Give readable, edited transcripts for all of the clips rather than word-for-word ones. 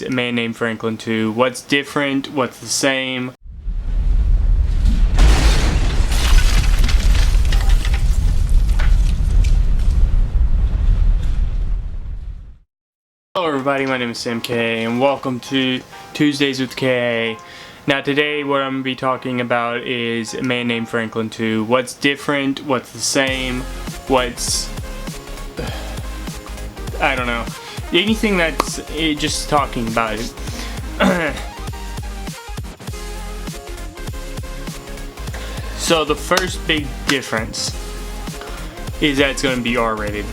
A Man Named Franklin 2. What's different? What's the same? Hello everybody, my name is Sam K and welcome to Tuesdays with K. Now today what I'm going to be talking about is A Man Named Franklin 2. What's different? What's the same? What's... I don't know. Anything that's just talking about it. So the first big difference is that it's going to be R-rated.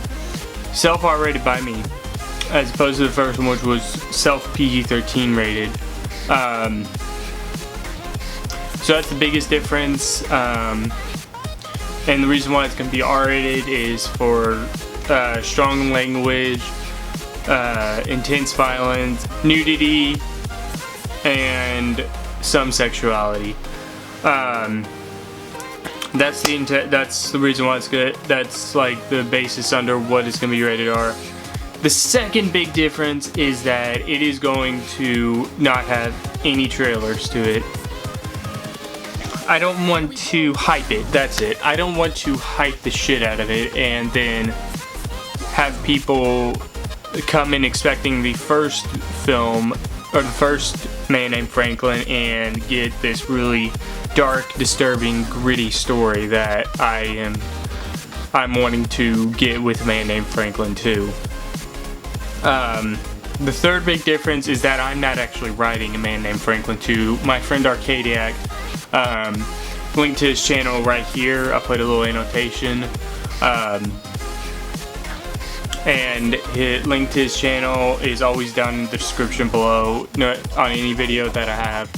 Self-R-rated by me, as opposed to the first one, which was self-PG-13 rated. So that's the biggest difference. And the reason why it's going to be R-rated is for strong language, intense violence, nudity, and some sexuality. That's the reason why it's good. That's like the basis under what is going to be rated R. The second big difference is that it is going to not have any trailers to it. I don't want to hype it, that's it. I don't want to hype the shit out of it and then have people come in expecting the first film, or the first Man Named Franklin, and get this really dark, disturbing, gritty story that I'm wanting to get with Man Named Franklin 2. The third big difference is that I'm not actually writing A Man Named Franklin 2. My friend Arcadiac, link to his channel right here. I'll put a little annotation. And his link to his channel is always down in the description below on any video that I have.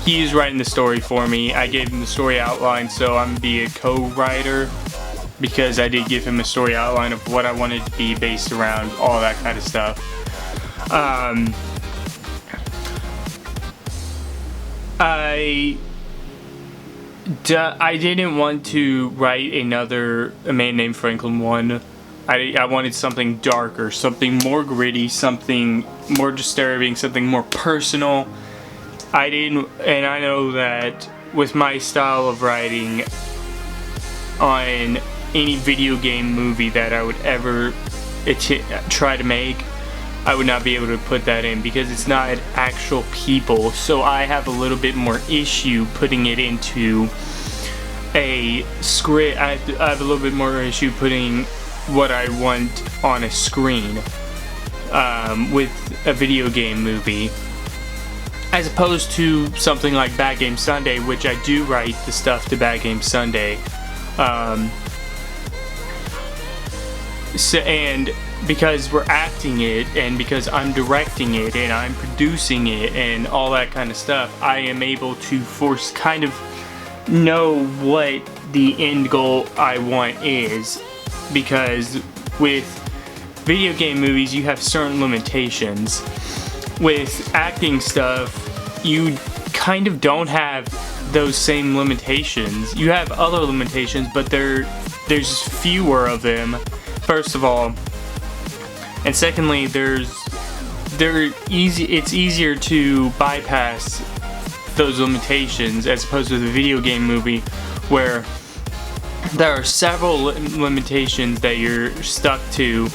He's writing the story for me. I gave him the story outline, so I'm gonna be a co-writer because I did give him a story outline of what I wanted to be based around, all that kind of stuff. I didn't want to write another A Man Named Franklin 1. I wanted something darker, something more gritty, something more disturbing, something more personal. And I know that with my style of writing on any video game movie that I would ever try to make, I would not be able to put that in because it's not actual people. So I have a little bit more issue putting it into a script. I have a little bit more issue putting what I want on a screen with a video game movie, as opposed to something like Bad Game Sunday, which I do write the stuff to Bad Game Sunday. And because we're acting it, and because I'm directing it, and I'm producing it, and all that kind of stuff, I am able to kind of know what the end goal I want is. Because with video game movies, you have certain limitations. With acting stuff, you kind of don't have those same limitations. You have other limitations, but there's fewer of them, first of all. And secondly, it's easier to bypass those limitations as opposed to the video game movie, where there are several limitations that you're stuck to,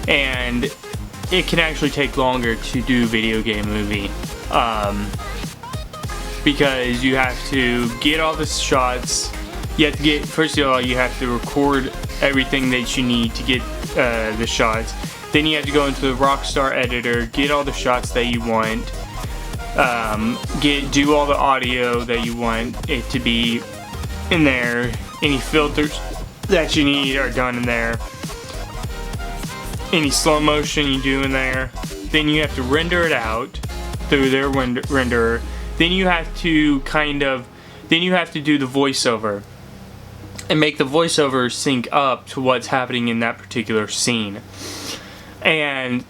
and it can actually take longer to do a video game movie, because you have to get all the shots. First of all, you have to record everything that you need to get the shots. Then you have to go into the Rockstar editor, get all the shots that you want, do all the audio that you want it to be in there. Any filters that you need are done in there. Any slow motion you do in there. Then you have to render it out through their renderer. Then you have to do the voiceover and make the voiceover sync up to what's happening in that particular scene. And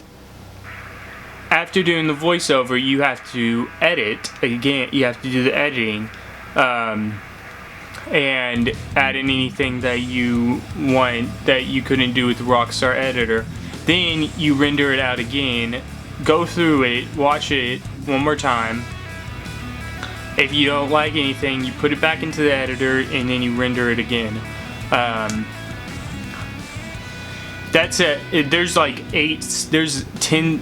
after doing the voiceover, you have to edit again. You have to do the editing, and add in anything that you want that you couldn't do with the Rockstar editor. Then you render it out again, go through it, watch it one more time. If you don't like anything, you put it back into the editor and then you render it again. That's it. There's like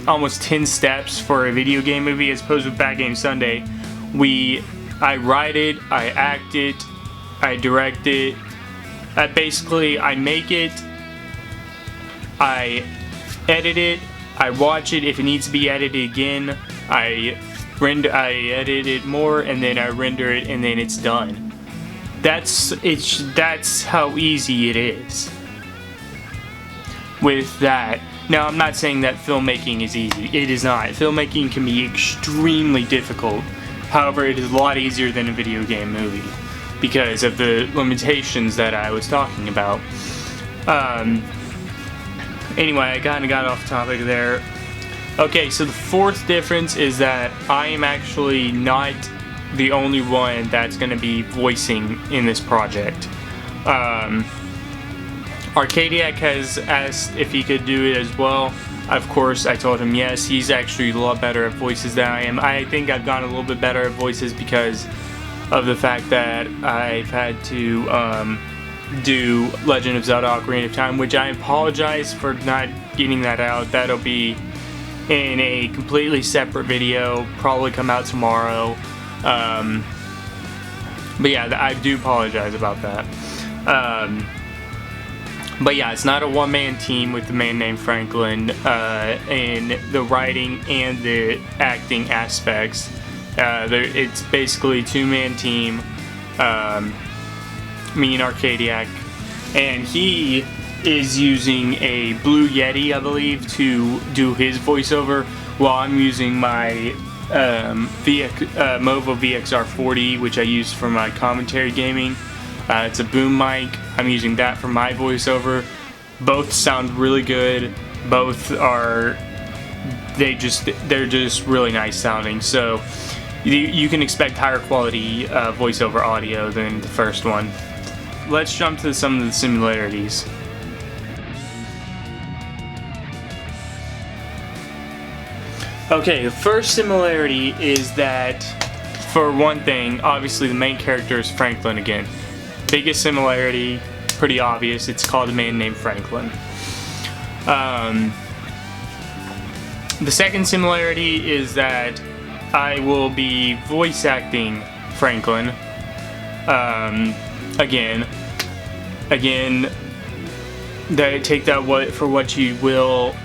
almost 10 steps for a video game movie, as opposed with Bad Game Sunday. I write it, I act it, I direct it. Basically, I make it, I edit it, I watch it. If it needs to be edited again, I edit it more, and then I render it, and then it's done. That's how easy it is. With that, now I'm not saying that filmmaking is easy. It is not. Filmmaking can be extremely difficult. However, it is a lot easier than a video game movie because of the limitations that I was talking about. Anyway, I kind of got off topic there. Okay, so the fourth difference is that I am actually not the only one that's going to be voicing in this project. Arcadiac has asked if he could do it as well. Of course, I told him yes. He's actually a lot better at voices than I am. I think I've gotten a little bit better at voices because of the fact that I've had to do Legend of Zelda: Ocarina of Time, which I apologize for not getting that out. That'll be in a completely separate video, probably come out tomorrow. But yeah, I do apologize about that. But yeah, it's not a one-man team with the man named Franklin in the writing and the acting aspects. It's basically a two-man team, me and Arcadiac, and he is using a Blue Yeti, I believe, to do his voiceover, while I'm using my Movo VXR40, which I use for my commentary gaming. It's a boom mic. I'm using that for my voiceover. Both sound really good. Both are, they're just really nice sounding. So you can expect higher quality voiceover audio than the first one. Let's jump to some of the similarities. Okay, the first similarity is that, for one thing, obviously the main character is Franklin again. Biggest similarity, pretty obvious, it's called A Man Named Franklin. The second similarity is that I will be voice acting Franklin. Again, take that for what you will.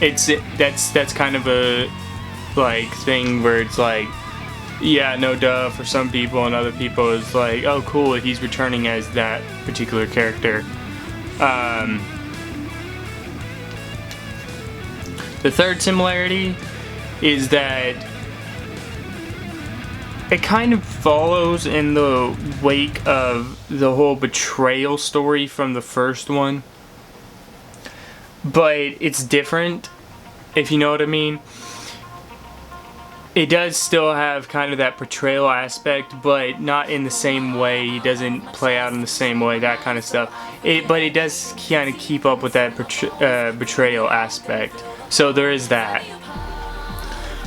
That's kind of a like thing where it's like, yeah, no duh for some people, and other people is like, oh cool, he's returning as that particular character. The third similarity is that it kind of follows in the wake of the whole betrayal story from the first one, but it's different, if you know what I mean. It does still have kind of that betrayal aspect, but not in the same way. He doesn't play out in the same way, that kind of stuff. But it does kind of keep up with that betrayal aspect. So there is that.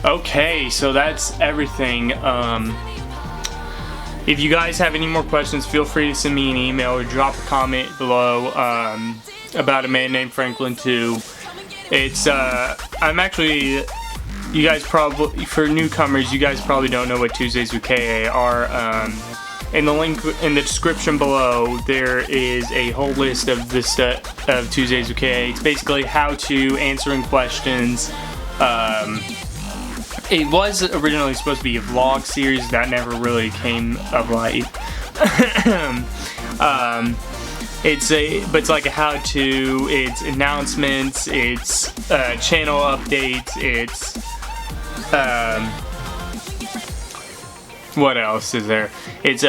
Okay, so that's everything. If you guys have any more questions, feel free to send me an email or drop a comment below about A Man Named Franklin 2. It's, I'm actually... You guys probably, for newcomers, you guys probably don't know what Tuesdays with KA are. In the link in the description below, there is a whole list of the of Tuesdays with KA. It's basically how to answering questions. It was originally supposed to be a vlog series that never really came of light. But it's like a how-to. It's announcements. It's channel updates. It's what else is there? It's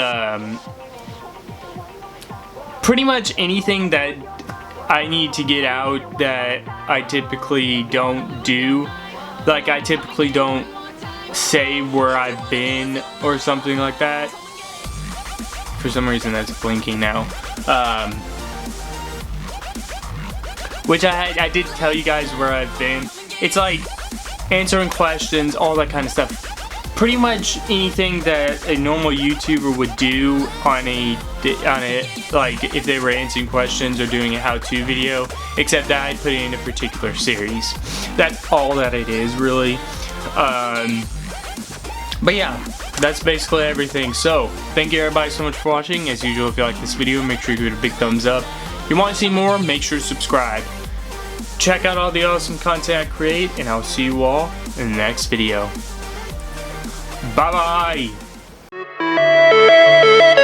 pretty much anything that I need to get out that I typically don't do. Like, I typically don't say where I've been or something like that. For some reason that's blinking now. which I did tell you guys where I've been. It's like answering questions, all that kind of stuff. Pretty much anything that a normal YouTuber would do on a like if they were answering questions or doing a how-to video, except that I put it in a particular series. That's all that it is, really. But yeah, that's basically everything. So thank you everybody so much for watching. As usual, if you like this video, make sure you give it a big thumbs up. If you want to see more, make sure to subscribe. Check out all the awesome content I create, and I'll see you all in the next video. Bye bye.